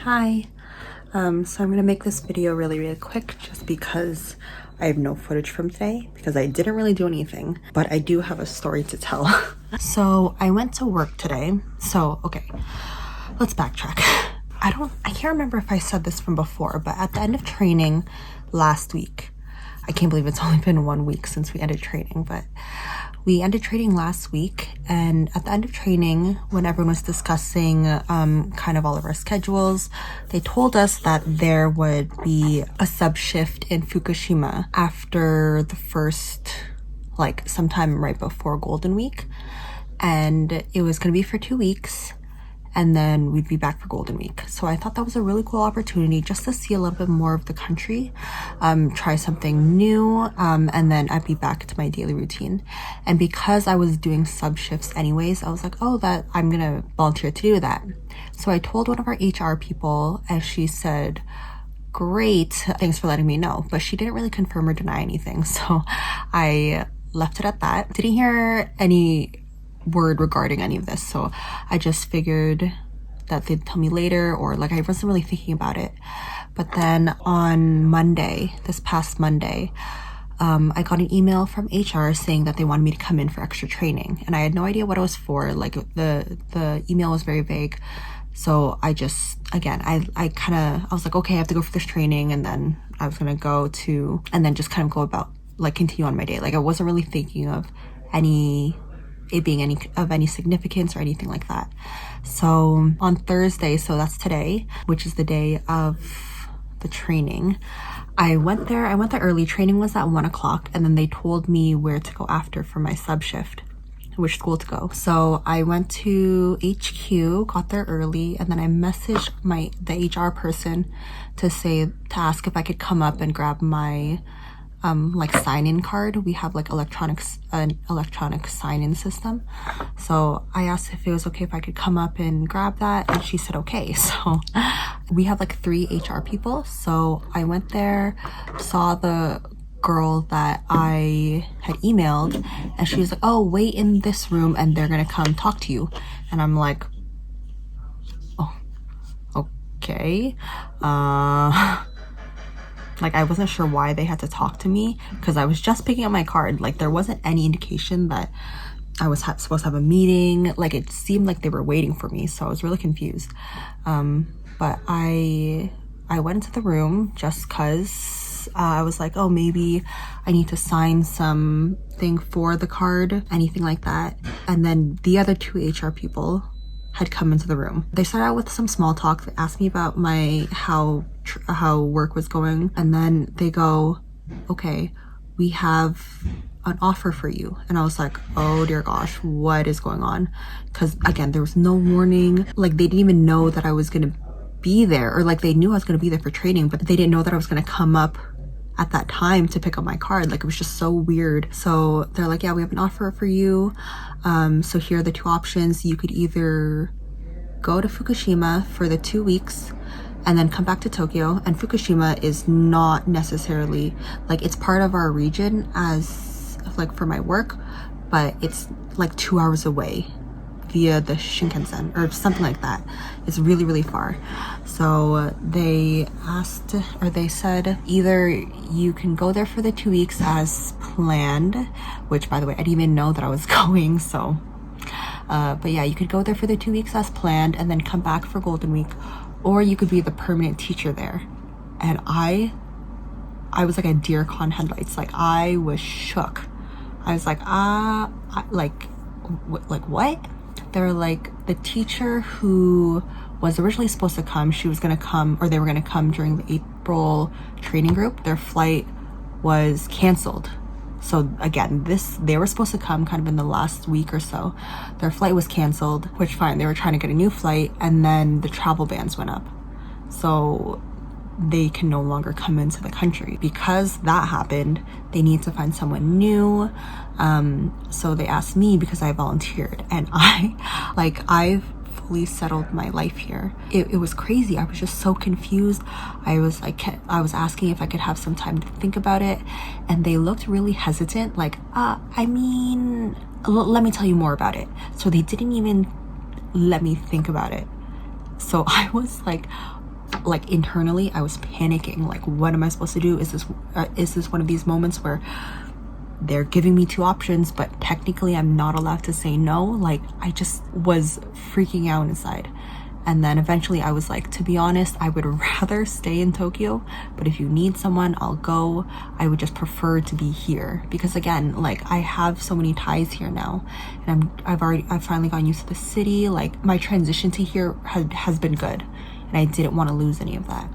Hi. So I'm gonna make this video really quick just because I have no footage from today because I didn't really do anything, but I do have a story to tell. So I went to work today. So, okay, let's backtrack. I can't remember if I said this from before, but at the end of training last week, I can't believe it's only been 1 week since we ended training, but we ended training last week. And at the end of training, when everyone was discussing kind of all of our schedules, they told us that there would be a sub shift in Fukushima after the first, like sometime right before Golden Week. And it was going to be for 2 weeks. And then we'd be back for Golden Week. So I thought that was a really cool opportunity just to see a little bit more of the country, try something new, and then I'd be back to my daily routine. And because I was doing sub shifts anyways, I was like, oh, that I'm gonna volunteer to do that. So I told one of our HR people, and she said, great, thanks for letting me know. But she didn't really confirm or deny anything. So I left it at that. Didn't hear any word regarding any of this, so I just figured that they'd tell me later, or like I wasn't really thinking about it. But then on Monday, this past Monday, I got an email from HR saying that they wanted me to come in for extra training, and I had no idea what it was for. Like the email was very vague, so I just, again, I was like, okay, I have to go for this training, and then I was gonna go to, and then just kind of go about, like, continue on my day. Like I wasn't really thinking of it being any significance or anything like that. So on Thursday, so that's today, which is the day of the training, I went there early. Training was at 1 o'clock, and then they told me where to go after for my sub shift, which school to go. So I went to HQ, got there early, and then I messaged the HR person to ask if I could come up and grab my like sign-in card. We have like an electronic sign-in system. So I asked if it was okay if I could come up and grab that, and she said okay. So we have like 3 HR people. So I went there, saw the girl that I had emailed, and she was like, oh, wait in this room and they're gonna come talk to you. And I'm like, oh, okay. Like I wasn't sure why they had to talk to me because I was just picking up my card. Like there wasn't any indication that I was supposed to have a meeting. Like it seemed like they were waiting for me, so I was really confused. But I went into the room just cause I was like, oh, maybe I need to sign something for the card, anything like that. And then the other 2 HR people had come into the room. They started out with some small talk. They asked me about how work was going, and then they go, okay, we have an offer for you. And I was like, oh dear gosh, what is going on? Because again, there was no warning. Like they didn't even know that I was gonna be there, or like they knew I was gonna be there for training, but they didn't know that I was gonna come up at that time to pick up my card. Like it was just so weird. So they're like, yeah, we have an offer for you. So here are the 2 options. You could either go to Fukushima for the 2 weeks and then come back to Tokyo. And Fukushima is not necessarily, like, it's part of our region as like for my work, but it's like 2 hours away via the Shinkansen or something like that. It's really far. So they said either you can go there for the 2 weeks as planned, which by the way, I didn't even know that I was going. So but yeah, you could go there for the 2 weeks as planned and then come back for Golden Week, or you could be the permanent teacher there. And I was like a deer con headlights. Like I was shook. I was like, what? They were like, the teacher who was originally supposed to come, she was gonna come, or they were gonna come during the April training group. Their flight was canceled. So again, they were supposed to come kind of in the last week or so. Their flight was canceled, which fine, they were trying to get a new flight, and then the travel bans went up. So they can no longer come into the country. Because that happened, they need to find someone new. So they asked me because I volunteered, and I've fully settled my life here. It was crazy. I was just so confused. I was asking if I could have some time to think about it, and they looked really hesitant, like, I mean, let me tell you more about it. So they didn't even let me think about it. So I was like, like internally I was panicking, like what am I supposed to do? Is this one of these moments where they're giving me 2 options but technically I'm not allowed to say no? Like I just was freaking out inside. And then eventually I was like, to be honest, I would rather stay in Tokyo, but if you need someone, I'll go. I would just prefer to be here because again, like I have so many ties here now, and I've finally gotten used to the city. Like my transition to here has been good, and I didn't want to lose any of that.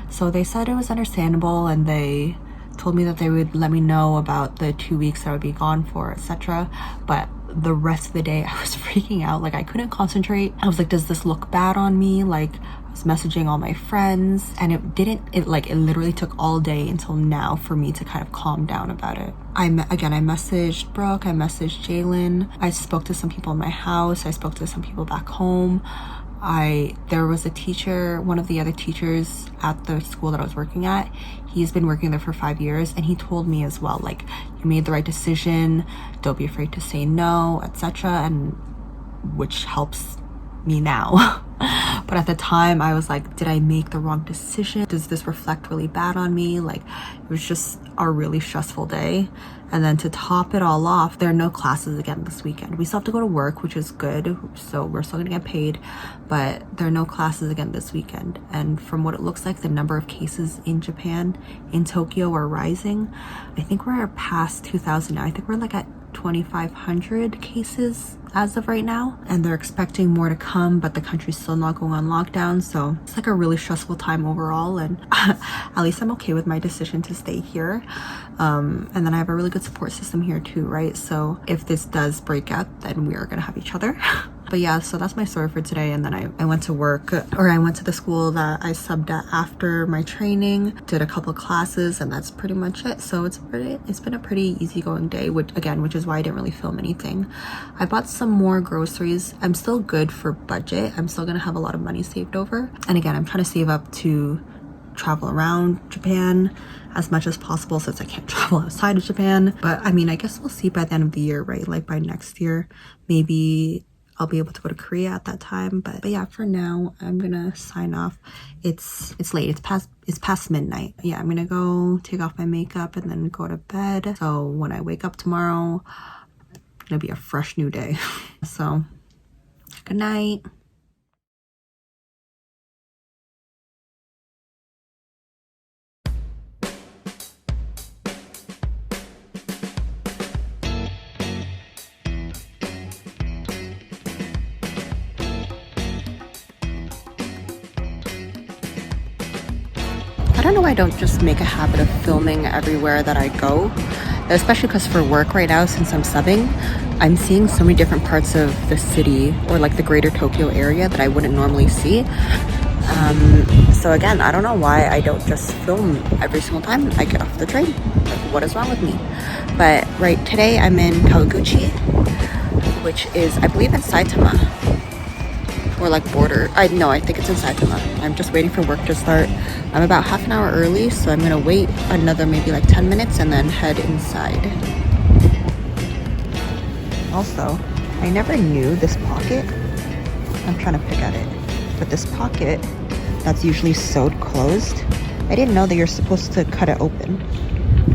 So they said it was understandable, and they told me that they would let me know about the 2 weeks that I would be gone for, etc. But the rest of the day I was freaking out. Like I couldn't concentrate. I was like, does this look bad on me? Like I was messaging all my friends, and it literally took all day until now for me to kind of calm down about it. I messaged Brooke, I messaged Jalen, I spoke to some people in my house, I spoke to some people back home. There was a teacher, one of the other teachers at the school that I was working at. He's been working there for 5 years, and he told me as well, like, you made the right decision, don't be afraid to say no, etc., and which helps me now. But at the time I was like, did I make the wrong decision? Does this reflect really bad on me? Like it was just a really stressful day. And then to top it all off, there are no classes again this weekend. We still have to go to work, which is good, so we're still gonna get paid, but there are no classes again this weekend. And from what it looks like, the number of cases in Japan, in Tokyo, are rising. I think we're past 2,000 now. I think we're like at 2,500 cases as of right now, and they're expecting more to come, but the country's still not going on lockdown, so it's like a really stressful time overall. And at least I'm okay with my decision to stay here, and then I have a really good support system here too, right? So if this does break out, then we are gonna have each other. But yeah, so that's my story for today. And then I went to work, or I went to the school that I subbed at after my training, did a couple classes, and that's pretty much it. So it's been a pretty easygoing day, which is why I didn't really film anything. I bought some more groceries. I'm still good for budget. I'm still gonna have a lot of money saved over. And again, I'm trying to save up to travel around Japan as much as possible since I can't travel outside of Japan. But I mean, I guess we'll see by the end of the year, right? Like by next year, maybe I'll be able to go to Korea at that time. But yeah, for now, I'm gonna sign off. It's late. It's past midnight. Yeah, I'm gonna go take off my makeup and then go to bed. So when I wake up tomorrow, it's gonna be a fresh new day. So good night. I don't know why I don't just make a habit of filming everywhere that I go, especially because for work right now, since I'm subbing, I'm seeing so many different parts of the city or like the greater Tokyo area that I wouldn't normally see. So again, I don't know why I don't just film every single time I get off the train. Like, what is wrong with me? But right, today I'm in Kawaguchi, which is, I believe, in Saitama. Or like border. I think it's in Saitama. I'm just waiting for work to start. I'm about half an hour early, so I'm gonna wait another maybe like 10 minutes and then head inside. Also, I never knew this pocket. I'm trying to pick at it. But this pocket that's usually sewed closed, I didn't know that you're supposed to cut it open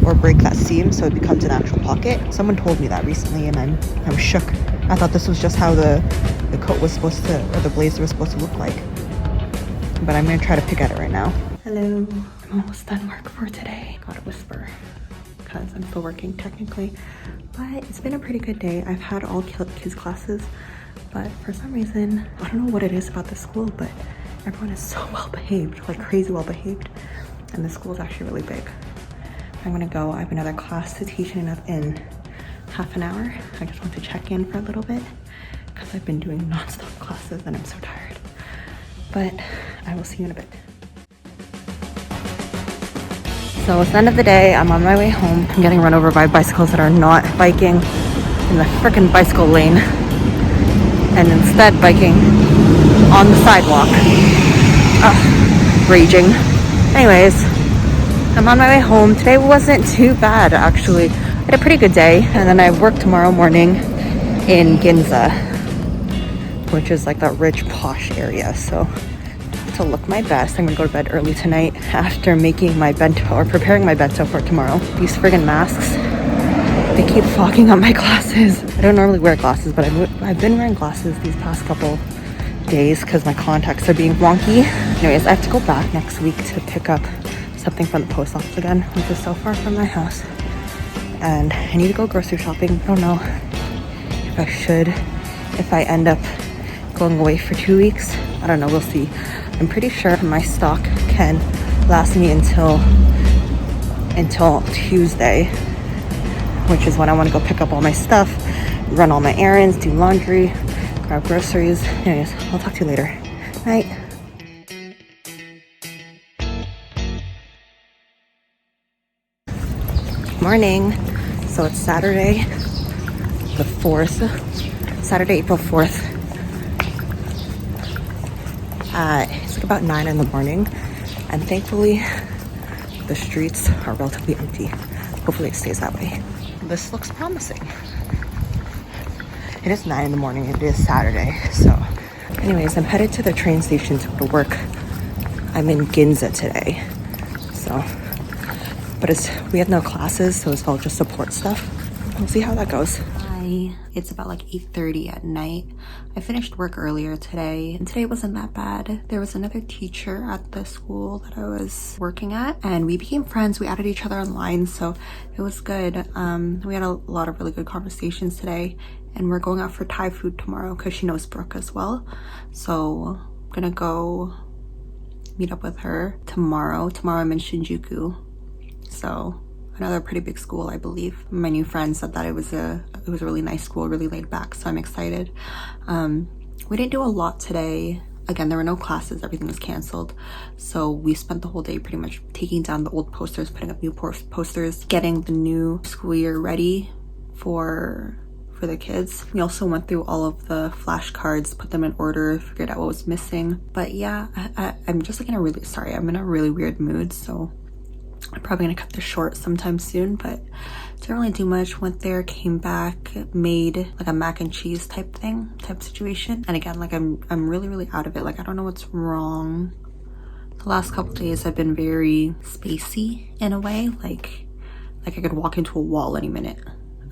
or break that seam so it becomes an actual pocket. Someone told me that recently and I'm shook. I thought this was just how the coat was supposed to, or the blazer was supposed to look like. But I'm gonna try to pick at it right now. Hello. I'm almost done work for today. Gotta whisper because I'm still working technically. But it's been a pretty good day. I've had all kids classes, but for some reason, I don't know what it is about the school, but everyone is so well behaved, like crazy well behaved. And the school is actually really big. I'm gonna go. I have another class to teach in half an hour. I just want to check in for a little bit because I've been doing non-stop classes and I'm so tired. But I will see you in a bit. So it's the end of the day. I'm on my way home. I'm getting run over by bicycles that are not biking in the freaking bicycle lane and instead biking on the sidewalk. Raging. Anyways, I'm on my way home. Today wasn't too bad, actually. I had a pretty good day, and then I work tomorrow morning in Ginza, which is like that rich, posh area. So to look my best. I'm gonna go to bed early tonight after making my bento or preparing my bento for tomorrow. These friggin' masks, they keep fogging up my glasses. I don't normally wear glasses, but I've been wearing glasses these past couple days because my contacts are being wonky. Anyways, I have to go back next week to pick up something from the post office again, which is so far from my house. And I need to go grocery shopping. I don't know if I should, if I end up going away for 2 weeks. I don't know, we'll see. I'm pretty sure my stock can last me until Tuesday, which is when I want to go pick up all my stuff, run all my errands, do laundry, grab groceries. Anyways, I'll talk to you later. Night. Morning. So it's Saturday the 4th, Saturday, April 4th. It's like about 9 in the morning, and thankfully the streets are relatively empty. Hopefully it stays that way. This looks promising. It is 9 in the morning, it is Saturday. So anyways, I'm headed to the train station to go to work. I'm in Ginza today. So, but we have no classes, so it's all just support stuff. We'll see how that goes. Hi, it's about like 8:30 at night. I finished work earlier today, and today wasn't that bad. There was another teacher at the school that I was working at, and we became friends. We added each other online, so it was good. We had a lot of really good conversations today, and we're going out for Thai food tomorrow because she knows Brooke as well. So I'm gonna go meet up with her tomorrow. Tomorrow I'm in Shinjuku, so another pretty big school, I believe. My new friend said that it was a really nice school, really laid back, so I'm excited. We didn't do a lot today. Again, there were no classes, everything was canceled. So we spent the whole day pretty much taking down the old posters, putting up new posters, getting the new school year ready for the kids. We also went through all of the flashcards, put them in order, figured out what was missing. But yeah, I'm just like I'm in a really weird mood, so I'm probably gonna cut this short sometime soon, but didn't really do much. Went there, came back, made like a mac and cheese type situation. And again, like I'm really out of it. Like I don't know what's wrong. The last couple days I've been very spacey in a way, like I could walk into a wall any minute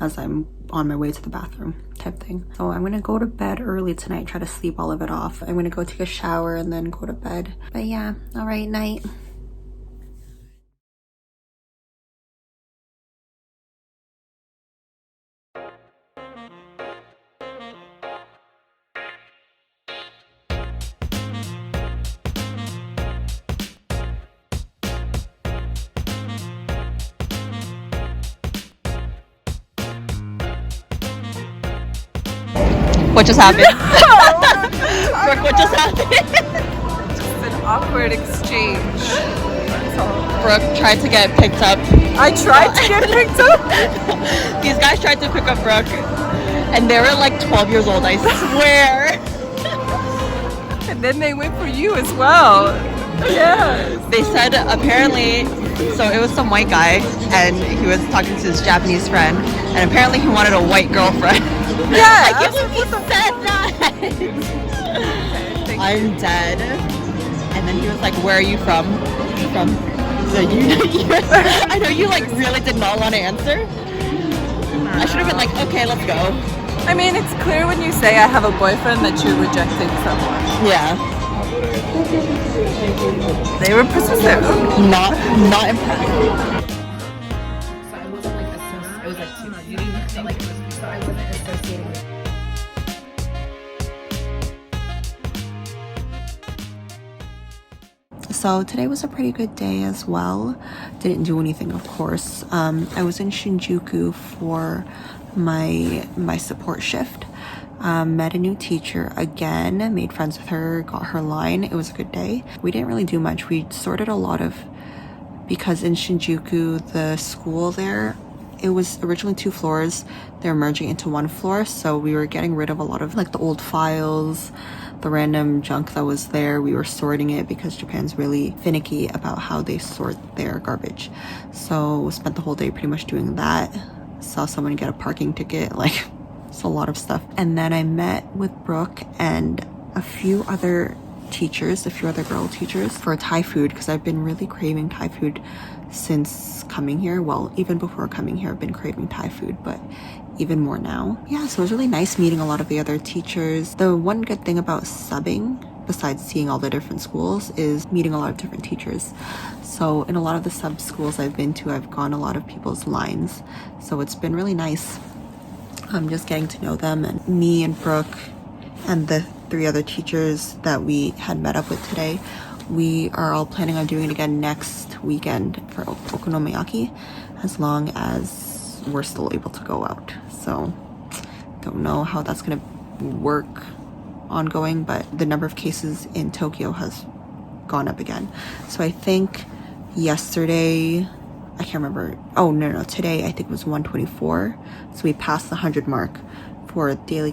as I'm on my way to the bathroom type thing. So I'm gonna go to bed early tonight, try to sleep all of it off. I'm gonna go take a shower and then go to bed. But yeah, all right, night. What just happened? Brooke, what just happened? Just an awkward exchange. That's all. Brooke tried to get picked up. I tried to get picked up? These guys tried to pick up Brooke, and they were like 12 years old, I swear. And then they went for you as well. Yeah. They said apparently, so it was some white guy, and he was talking to his Japanese friend, and apparently he wanted a white girlfriend. Yeah, I can't believe he said that. I'm dead. And then he was like, "Where are you from?" From the I know you like really did not want to answer. I should have been like, "Okay, let's go." I mean, it's clear when you say I have a boyfriend that you're rejecting someone. Yeah. They were persistent. Not impressed. So I wasn't like it was like you didn't feel like it was, so I wasn't associating with. So today was a pretty good day as well. Didn't do anything, of course. I was in Shinjuku for my support shift. Met a new teacher again, made friends with her, got her line. It was a good day. We didn't really do much. We sorted a lot of, because in Shinjuku, the school there, it was originally 2 floors. They're merging into 1 floor. So we were getting rid of a lot of like the old files, the random junk that was there. We were sorting it because Japan's really finicky about how they sort their garbage. So spent the whole day pretty much doing that. Saw someone get a parking ticket, it's a lot of stuff. And then I met with Brooke and a few other teachers, a few other girl teachers, for Thai food because I've been really craving Thai food since coming here. Well, even before coming here, I've been craving Thai food, but even more now. Yeah, so it was really nice meeting a lot of the other teachers. The one good thing about subbing, besides seeing all the different schools, is meeting a lot of different teachers. So in a lot of the sub schools I've been to, I've gone a lot of people's lines. So it's been really nice. Just getting to know them, and me and Brooke and the 3 other teachers that we had met up with today, we are all planning on doing it again next weekend for Okonomiyaki, as long as we're still able to go out. So don't know how that's gonna work ongoing, but the number of cases in Tokyo has gone up again. So I think yesterday, I can't remember. Oh, no, today I think it was 124. So we passed the 100 mark for daily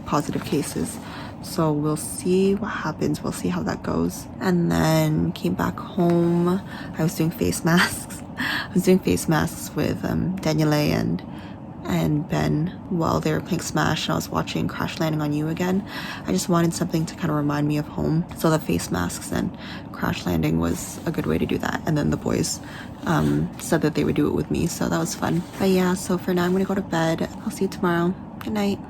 positive cases. So we'll see what happens. We'll see how that goes. And then came back home. I was doing face masks. I was doing face masks with Daniele and Ben while they were playing Smash, and I was watching Crash Landing on You again. I just wanted something to kind of remind me of home. So the face masks and Crash Landing was a good way to do that. And then the boys said that they would do it with me, so that was fun. But yeah, so for now I'm gonna go to bed. I'll see you tomorrow. Good night.